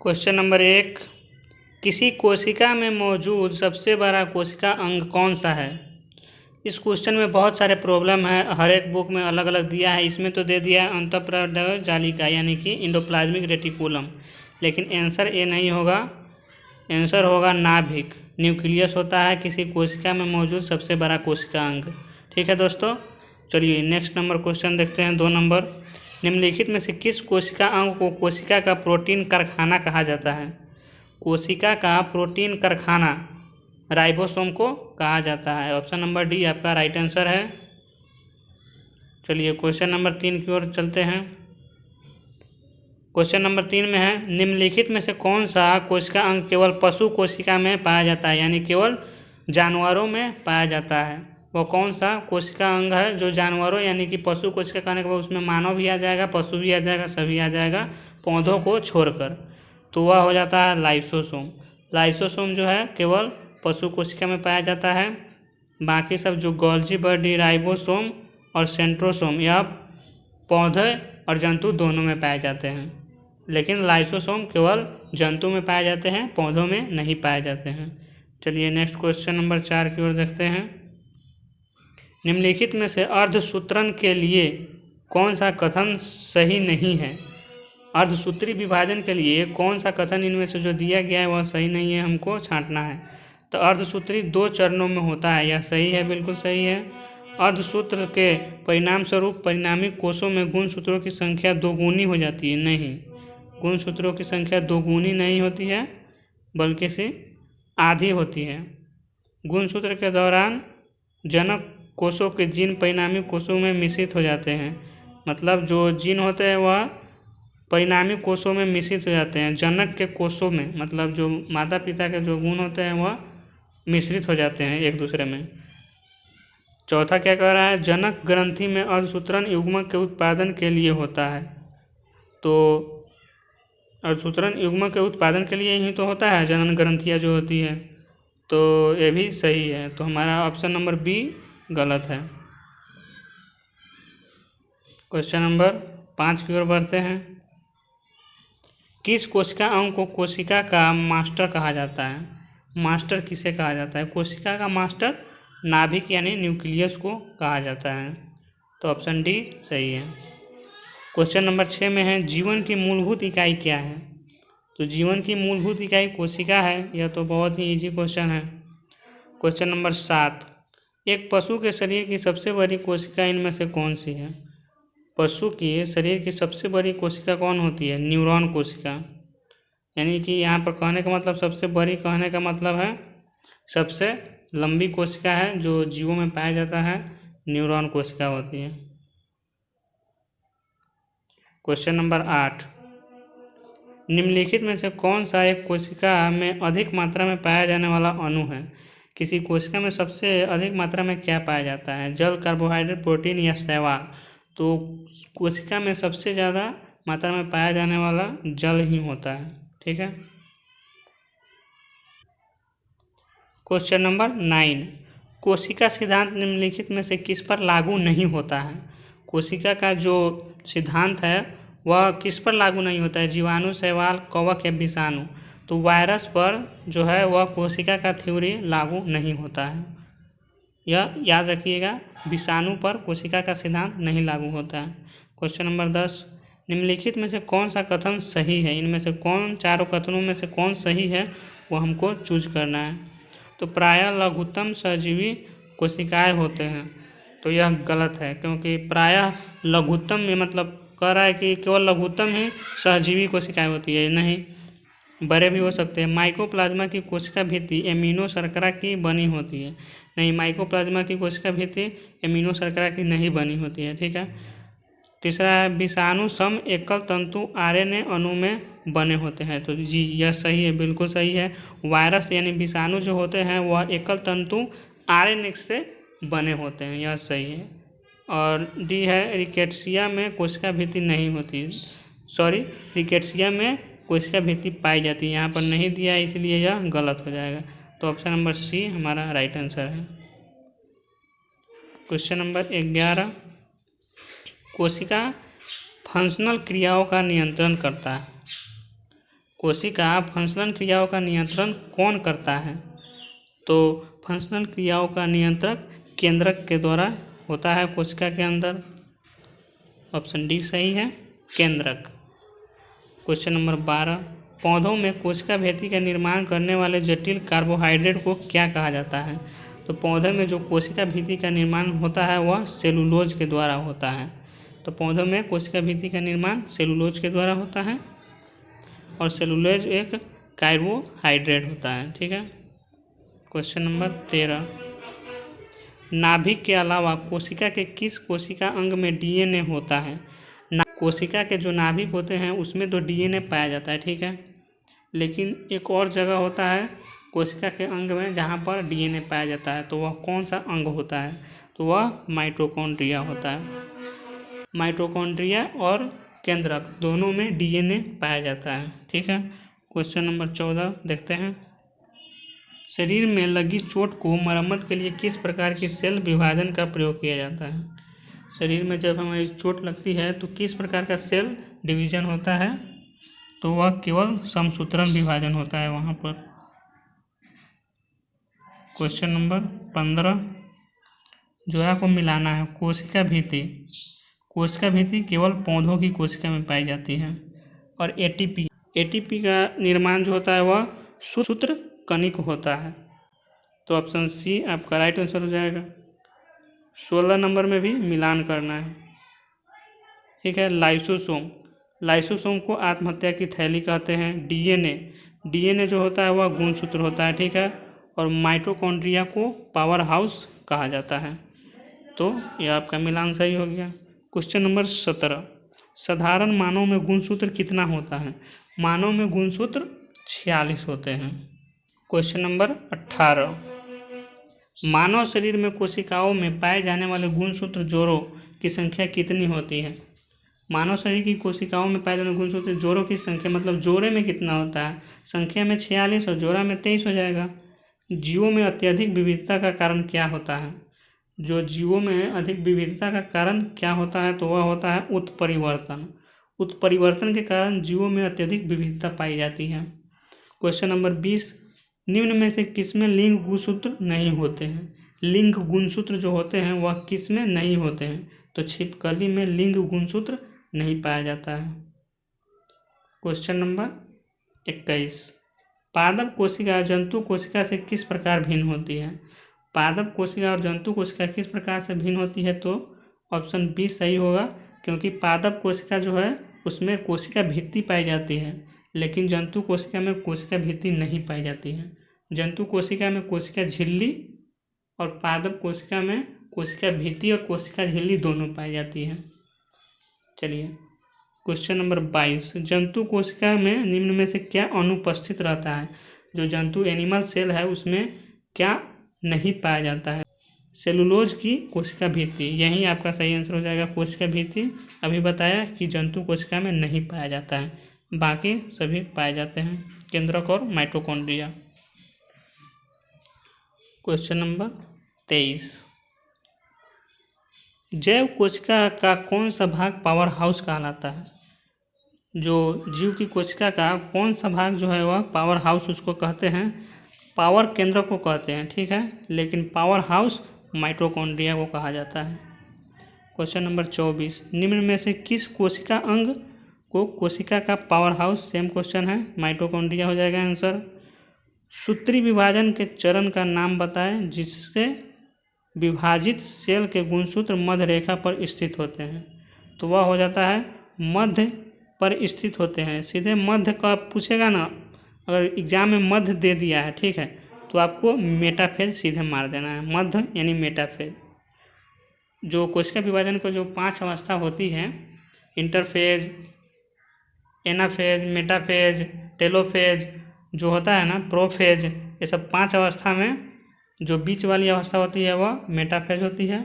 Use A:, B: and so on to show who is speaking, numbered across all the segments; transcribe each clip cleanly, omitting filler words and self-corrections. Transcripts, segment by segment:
A: Question number 1, किसी कोशिका में मौजूद सबसे बड़ा कोशिका अंग कौन सा है। इस क्वेश्चन में बहुत सारे प्रॉब्लम है, हर एक बुक में अलग अलग दिया है। इसमें तो दे दिया है अंतःपराग जालिका यानी कि इंडोप्लाज्मिक रेटिकुलम, लेकिन आंसर ए नहीं होगा, आंसर होगा नाभिक। न्यूक्लियस होता है किसी कोशिका में मौजूद सबसे बड़ा कोशिका अंग। ठीक है दोस्तों, चलिए नेक्स्ट नंबर क्वेश्चन देखते हैं। 2 नंबर, निम्नलिखित में से किस कोशिका अंग को कोशिका का प्रोटीन कारखाना कहा जाता है। कोशिका का प्रोटीन कारखाना राइबोसोम को कहा जाता है। ऑप्शन नंबर डी आपका राइट आंसर है। चलिए क्वेश्चन नंबर 3 की ओर चलते हैं। क्वेश्चन नंबर 3 में है, निम्नलिखित में से कौन सा कोशिका अंग केवल पशु कोशिका में पाया जाता है, यानी केवल जानवरों में पाया जाता है। वो कौन सा कोशिका अंग है जो जानवरों यानी कि पशु कोशिका कहने के बाद उसमें मानव भी आ जाएगा, पशु भी आ जाएगा, सभी आ जाएगा पौधों को छोड़कर, तो वह हो जाता है लाइसोसोम। लाइसोसोम जो है केवल पशु कोशिका में पाया जाता है। बाकी सब जो गोल्जी बॉडी, राइबोसोम और सेंट्रोसोम यह पौधे और जंतु दोनों में पाए जाते हैं, लेकिन लाइसोसोम केवल जंतु में पाए जाते हैं, पौधों में नहीं पाए जाते हैं। चलिए नेक्स्ट क्वेश्चन नंबर 4 की ओर देखते हैं। निम्नलिखित में से अर्धसूत्रण के लिए कौन सा कथन सही नहीं है। अर्धसूत्री विभाजन के लिए कौन सा कथन इनमें से जो दिया गया है वह सही नहीं है, हमको छांटना है। तो अर्धसूत्री 2 चरणों में होता है, यह सही है, बिल्कुल सही है। अर्धसूत्र के परिणाम स्वरूप परिणामी कोषों में गुणसूत्रों की संख्या दोगुनी हो जाती है। नहीं, गुणसूत्रों की संख्या दोगुनी नहीं होती है, बल्कि से आधी होती है। गुणसूत्र के दौरान जनक कोषों के जीन परिणामी कोषों में मिश्रित हो जाते हैं, मतलब जो जीन होते हैं वह परिणामी कोषों में मिश्रित हो जाते हैं। जनक के कोषों में, मतलब जो माता पिता के जो गुण होते हैं वह मिश्रित हो जाते हैं एक दूसरे में। चौथा क्या कह रहा है, जनक ग्रंथि में अर्धसूत्रण युग्मक के उत्पादन के लिए होता है। तो अर्धसूत्रण युग्मक के उत्पादन के लिए ही तो होता है जनन ग्रंथियाँ जो होती है, तो ये भी सही है। तो हमारा ऑप्शन नंबर बी गलत है। क्वेश्चन नंबर 5 की ओर बढ़ते हैं। किस कोशिका अंग को कोशिका का मास्टर कहा जाता है। मास्टर किसे कहा जाता है। कोशिका का मास्टर नाभिक यानी न्यूक्लियस को कहा जाता है। तो ऑप्शन डी सही है। क्वेश्चन नंबर 6 में है, जीवन की मूलभूत इकाई क्या है। तो जीवन की मूलभूत इकाई कोशिका है। यह तो बहुत ही इजी क्वेश्चन है। क्वेश्चन नंबर 7, एक पशु के शरीर की सबसे बड़ी कोशिका इनमें से कौन सी है। पशु के शरीर की सबसे बड़ी कोशिका कौन होती है। न्यूरॉन कोशिका, यानी कि यहाँ पर कहने का मतलब सबसे बड़ी कहने का मतलब है सबसे लंबी कोशिका है जो जीवों में पाया जाता है, न्यूरॉन कोशिका होती है। क्वेश्चन नंबर 8, निम्नलिखित में से कौन सा एक कोशिका में अधिक मात्रा में पाया जाने वाला अणु है। किसी कोशिका में सबसे अधिक मात्रा में क्या पाया जाता है, जल, कार्बोहाइड्रेट, प्रोटीन या शैवाल। तो कोशिका में सबसे ज़्यादा मात्रा में पाया जाने वाला जल ही होता है। ठीक है। क्वेश्चन नंबर 9, कोशिका सिद्धांत निम्नलिखित में से किस पर लागू नहीं होता है। कोशिका का जो सिद्धांत है वह किस पर लागू नहीं होता है। जीवाणु, शैवाल, कवक या विषाणु। तो वायरस पर जो है वह कोशिका का थ्योरी लागू नहीं होता है, यह याद रखिएगा। विषाणु पर कोशिका का सिद्धांत नहीं लागू होता है। क्वेश्चन नंबर 10, निम्नलिखित में से कौन सा कथन सही है। इनमें से कौन चारों कथनों में से कौन सही है वो हमको चूज करना है। तो प्रायः लघुत्तम सहजीवी कोशिकाएं होते हैं, तो यह गलत है, क्योंकि प्रायः लघुत्तम में मतलब कह रहा है कि केवल लघुत्तम ही सहजीवी कोशिकाएं होती है, नहीं बड़े भी हो सकते हैं। माइकोप्लाज्मा की कोशिका भित्ति एमिनो शर्करा की बनी होती है। नहीं, माइकोप्लाज्मा की कोशिका भित्ति एमिनो शर्करा की नहीं बनी होती है। ठीक है। तीसरा है, विषाणु सम एकल तंतु आरएनए अणु में बने होते हैं। तो जी यह सही है, बिल्कुल सही है। वायरस यानी विषाणु जो होते हैं वह एकल तंतु आरएनए से बने होते हैं, यह सही है। और डी है, रिकेट्सिया में कोशिका भित्ति नहीं होती, सॉरी रिकेट्सिया में कोशिका भित्ति पाई जाती है, यहाँ पर नहीं दिया इसलिए यह गलत हो जाएगा। तो ऑप्शन नंबर सी हमारा राइट आंसर है। क्वेश्चन नंबर 11, कोशिका फंक्शनल क्रियाओं का नियंत्रण करता है। कोशिका फंक्शनल क्रियाओं का नियंत्रण कौन करता है? तो फंक्शनल क्रियाओं का नियंत्रक केंद्रक के द्वारा होता है कोशिका के अंदर। ऑप्शन डी सही है, केंद्रक। क्वेश्चन नंबर 12, पौधों में कोशिका भित्ति का निर्माण करने वाले जटिल कार्बोहाइड्रेट को क्या कहा जाता है? तो पौधे में जो कोशिका भित्ति का निर्माण होता है वह सेलुलोज के द्वारा होता है। तो पौधों में कोशिका भित्ति का निर्माण सेलुलोज के द्वारा होता है और सेलुलोज एक कार्बोहाइड्रेट होता है। ठीक है। क्वेश्चन नंबर 13, नाभिक के अलावा कोशिका के किस कोशिका अंग में डीएनए होता है? कोशिका के जो नाभिक होते हैं उसमें तो डीएनए पाया जाता है, ठीक है, लेकिन एक और जगह होता है कोशिका के अंग में जहाँ पर डीएनए पाया जाता है, तो वह कौन सा अंग होता है? तो वह माइटोकॉन्ड्रिया होता है। माइटोकॉन्ड्रिया और केंद्रक दोनों में डीएनए पाया जाता है। ठीक है। क्वेश्चन नंबर 14 देखते हैं, शरीर में लगी चोट को मरम्मत के लिए किस प्रकार की सेल विभाजन का प्रयोग किया जाता है? शरीर में जब हमारी चोट लगती है तो किस प्रकार का सेल डिवीजन होता है? तो वह केवल समसूत्रण विभाजन होता है वहाँ पर। क्वेश्चन नंबर 15, जो है आपको मिलाना है कोशिका भित्ति। कोशिका भित्ति केवल पौधों की कोशिका में पाई जाती है। और एटीपी का निर्माण जो होता है वह सूत्र कणिक होता है। तो ऑप्शन सी आपका राइट आंसर हो जाएगा। 16 नंबर में भी मिलान करना है। ठीक है। लाइसोसोम को आत्महत्या की थैली कहते हैं। डीएनए जो होता है वह गुणसूत्र होता है। ठीक है। और माइटोकॉन्ड्रिया को पावर हाउस कहा जाता है। तो यह आपका मिलान सही हो गया। क्वेश्चन नंबर 17, साधारण मानव में गुणसूत्र कितना होता है? मानव में गुणसूत्र 46 होते हैं। क्वेश्चन नंबर 18, मानव शरीर में कोशिकाओं में पाए जाने वाले गुणसूत्र जोड़ों की संख्या कितनी होती है? मानव शरीर की कोशिकाओं में पाए जाने गुणसूत्र जोड़ों की संख्या, मतलब जोड़े में कितना होता है? संख्या में 46 और जोड़ा में 23 हो जाएगा। जीवों में अत्यधिक विविधता का कारण क्या होता है? जो जीवों में अधिक विविधता का कारण क्या होता है? तो वह होता है उत्परिवर्तन। उत्परिवर्तन के कारण जीवों में अत्यधिक विविधता पाई जाती है। क्वेश्चन नंबर 20, निम्न में से किसमें लिंग गुणसूत्र नहीं होते हैं? लिंग गुणसूत्र जो होते हैं वह किसमें नहीं होते हैं? तो छिपकली में लिंग गुणसूत्र नहीं पाया जाता है। क्वेश्चन नंबर 21, पादप कोशिका जंतु कोशिका से किस प्रकार भिन्न होती है? पादप कोशिका और जंतु कोशिका किस प्रकार से भिन्न होती है? तो ऑप्शन बी सही होगा, क्योंकि पादप कोशिका जो है उसमें कोशिका भित्ति पाई जाती है, लेकिन जंतु कोशिका में कोशिका भित्ति नहीं पाई जाती है। जंतु कोशिका में कोशिका झिल्ली और पादप कोशिका में कोशिका भित्ति और कोशिका झिल्ली दोनों पाई जाती है। चलिए क्वेश्चन नंबर 22, जंतु कोशिका में निम्न में से क्या अनुपस्थित रहता है? जो जंतु एनिमल सेल है उसमें क्या नहीं पाया जाता है? सेलुलोज की कोशिका भित्ति, यही आपका सही आंसर हो जाएगा। कोशिका भित्ति अभी बताया कि जंतु कोशिका में नहीं पाया जाता है, बाकी सभी पाए जाते हैं, केंद्रक और माइटोकॉन्ड्रिया। क्वेश्चन नंबर 23, जैव कोशिका का कौन सा भाग पावर हाउस कहलाता है? जो जीव की कोशिका का कौन सा भाग जो है वह पावर हाउस उसको कहते हैं? पावर केंद्र को कहते हैं, ठीक है, लेकिन पावर हाउस माइटोकॉन्ड्रिया को कहा जाता है। क्वेश्चन नंबर 24, निम्न में से किस कोशिका अंग को कोशिका का पावर हाउस, सेम क्वेश्चन है, माइटोकॉन्ड्रिया हो जाएगा आंसर। सूत्री विभाजन के चरण का नाम बताएं जिससे विभाजित सेल के गुणसूत्र मध्य रेखा पर स्थित होते हैं। तो वह हो जाता है मध्य पर स्थित होते हैं। सीधे मध्य का पूछेगा ना, अगर एग्जाम में मध्य दे दिया है, ठीक है, तो आपको मेटाफेज सीधे मार देना है, मध्य यानी मेटाफेज। जो कोशिका विभाजन को जो 5 अवस्था होती है, इंटरफेज, एनाफेज, मेटाफेज, टेलोफेज जो होता है ना, प्रोफेज, ये सब 5 अवस्था में जो बीच वाली अवस्था होती है वह मेटाफेज होती है।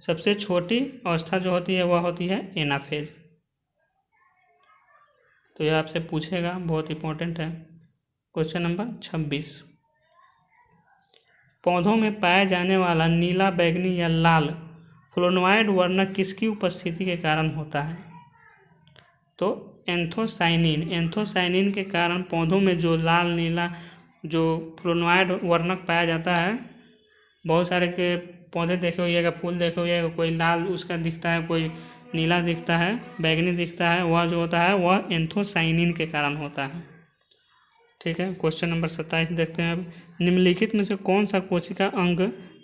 A: सबसे छोटी अवस्था जो होती है वह होती है एनाफेज। तो यह आपसे पूछेगा, बहुत इंपॉर्टेंट है। क्वेश्चन नंबर 26, पौधों में पाया जाने वाला नीला, बैंगनी या लाल फ्लोनोइड वर्णक किसकी उपस्थिति के कारण होता है? तो एंथोसाइनिन के कारण पौधों में जो लाल नीला जो फ्लोनोइड वर्णक पाया जाता है, बहुत सारे के पौधे देखे होइएगा, फूल देखे होइएगा, कोई लाल उसका दिखता है, कोई नीला दिखता है, बैगनी दिखता है, वह जो होता है वह एंथोसाइनिन के कारण होता है। ठीक है, क्वेश्चन नंबर 27 देखते हैं अब। निम्नलिखित में से कौन सा कोशिका अंग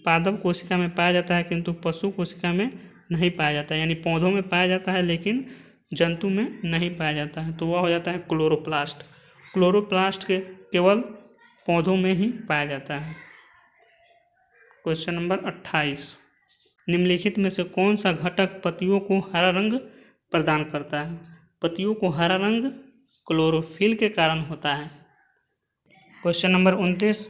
A: पादप कोशिका में पाया जाता है किंतु पशु कोशिका में नहीं पाया जाता है, यानी पौधों में पाया जाता है लेकिन जंतु में नहीं पाया जाता है, तो वह हो जाता है क्लोरोप्लास्ट। क्लोरोप्लास्ट के केवल पौधों में ही पाया जाता है। क्वेश्चन नंबर 28, निम्नलिखित में से कौन सा घटक पत्तियों को हरा रंग प्रदान करता है? पत्तियों को हरा रंग क्लोरोफिल के कारण होता है। क्वेश्चन नंबर 29,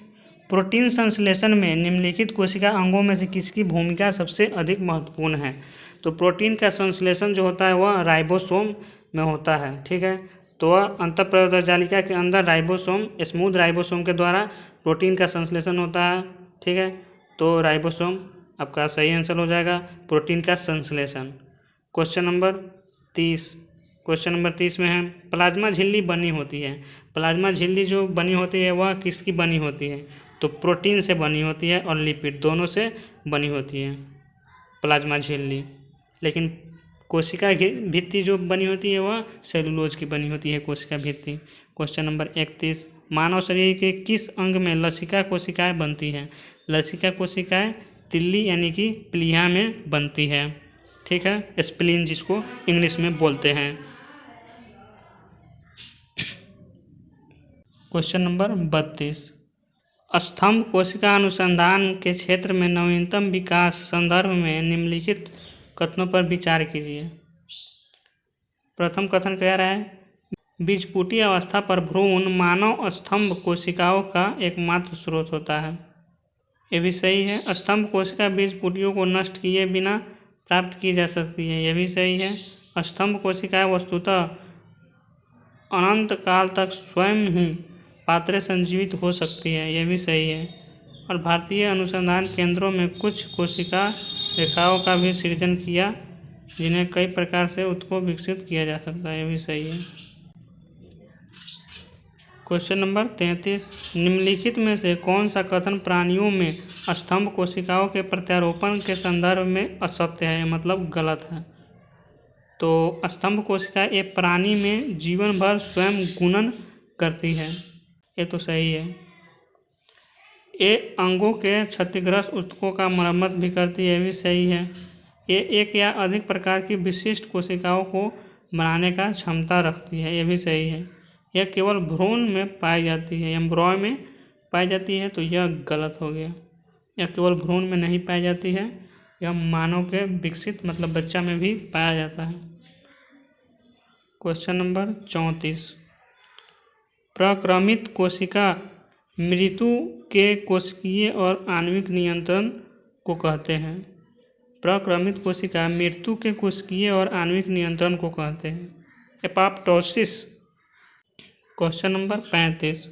A: प्रोटीन संश्लेषण में निम्नलिखित कोशिका अंगों में से किसकी भूमिका सबसे अधिक महत्वपूर्ण है? तो प्रोटीन का संश्लेषण जो होता है वह राइबोसोम में होता है। ठीक है, तो वह अंतःप्रेरक जालिका के अंदर राइबोसोम, स्मूथ राइबोसोम के द्वारा प्रोटीन का संश्लेषण होता है। ठीक है, तो राइबोसोम आपका सही आंसर हो जाएगा, प्रोटीन का संश्लेषण। क्वेश्चन नंबर 30 में है, प्लाज्मा झिल्ली बनी होती है। प्लाज्मा झिल्ली जो बनी होती है वह किसकी बनी होती है? तो प्रोटीन से बनी होती है और लिपिड दोनों से बनी होती है प्लाज्मा झिल्ली, लेकिन कोशिका भित्ति जो बनी होती है वह सेलुलोज की बनी होती है कोशिका भित्ति। क्वेश्चन नंबर 31, मानव शरीर के किस अंग में लसिका कोशिकाएं बनती हैं? लसिका कोशिकाएं तिल्ली यानी कि प्लीहा में बनती है। ठीक है, स्प्लीन जिसको इंग्लिश में बोलते हैं। क्वेश्चन नंबर 32, स्तंभ कोशिका अनुसंधान के क्षेत्र में नवीनतम विकास संदर्भ में निम्नलिखित कथनों पर विचार कीजिए। प्रथम कथन कह रहा है, बीजपुटी अवस्था पर भ्रूण मानव स्तंभ कोशिकाओं का एकमात्र स्रोत होता है। ये भी सही है। स्तंभ कोशिका बीजपुटियों को नष्ट किए बिना प्राप्त की जा सकती है। यह भी सही है। स्तंभ कोशिकाएं वस्तुतः अनंत काल तक स्वयं ही पात्रे संजीवित हो सकती है। यह भी सही है। और भारतीय अनुसंधान केंद्रों में कुछ कोशिका रेखाओं का भी सृजन किया जिन्हें कई प्रकार से उत्को विकसित किया जा सकता है। यह भी सही है। क्वेश्चन नंबर 33, निम्नलिखित में से कौन सा कथन प्राणियों में स्तंभ कोशिकाओं के प्रत्यारोपण के संदर्भ में असत्य है, मतलब गलत है? तो स्तंभ कोशिका एक प्राणी में जीवन भर स्वयं गुणन करती है। ये तो सही है। ये अंगों के क्षतिग्रस्त ऊतकों का मरम्मत भी करती है। ये भी सही है। ये एक या अधिक प्रकार की विशिष्ट कोशिकाओं को बनाने का क्षमता रखती है। ये भी सही है। यह केवल भ्रूण में पाई जाती है, एम्ब्रॉय में पाई जाती है, तो यह गलत हो गया। यह केवल भ्रूण में नहीं पाई जाती है, यह मानव के विकसित मतलब बच्चा में भी पाया जाता है। क्वेश्चन नंबर 34, प्रक्रमित कोशिका मृत्यु के कोशिकीय और आणविक नियंत्रण को कहते हैं। प्रक्रमित कोशिका मृत्यु के कोशिकीय और आणविक नियंत्रण को कहते हैं, एपोप्टोसिस। क्वेश्चन नंबर 35,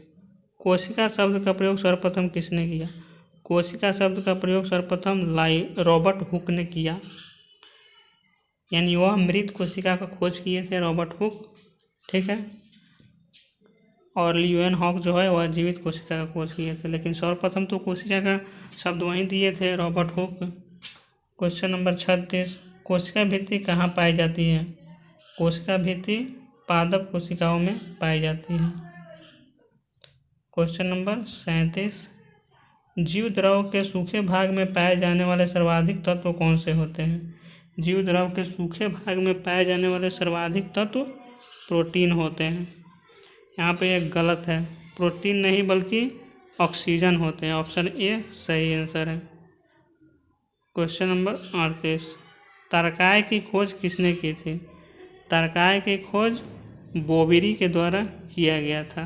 A: कोशिका शब्द का प्रयोग सर्वप्रथम किसने किया? कोशिका शब्द का प्रयोग सर्वप्रथम रॉबर्ट हुक ने किया, यानी वह मृत कोशिका का खोज किए थे रॉबर्ट हुक। ठीक है, और ल्यूएनहॉक जो है वह जीवित कोशिका का खोज किए थे, लेकिन सर्वप्रथम तो कोशिका का शब्द वहीं दिए थे रॉबर्ट हुक। क्वेश्चन नंबर 36, कोशिका भित्ति कहाँ पाई जाती है? कोशिका भित्ति पादप कोशिकाओं में पाई जाती है। क्वेश्चन नंबर 37, जीव द्रव के सूखे भाग में पाए जाने वाले सर्वाधिक तत्व कौन से होते हैं? जीव द्रव के सूखे भाग में पाए जाने वाले सर्वाधिक तत्व प्रोटीन होते हैं। यहाँ पे यह गलत है, प्रोटीन नहीं बल्कि ऑक्सीजन होते हैं। ऑप्शन ए सही आंसर है। क्वेश्चन नंबर 38, तारकाय की खोज किसने की थी? तारकाय की खोज बोवेरी के द्वारा किया गया था।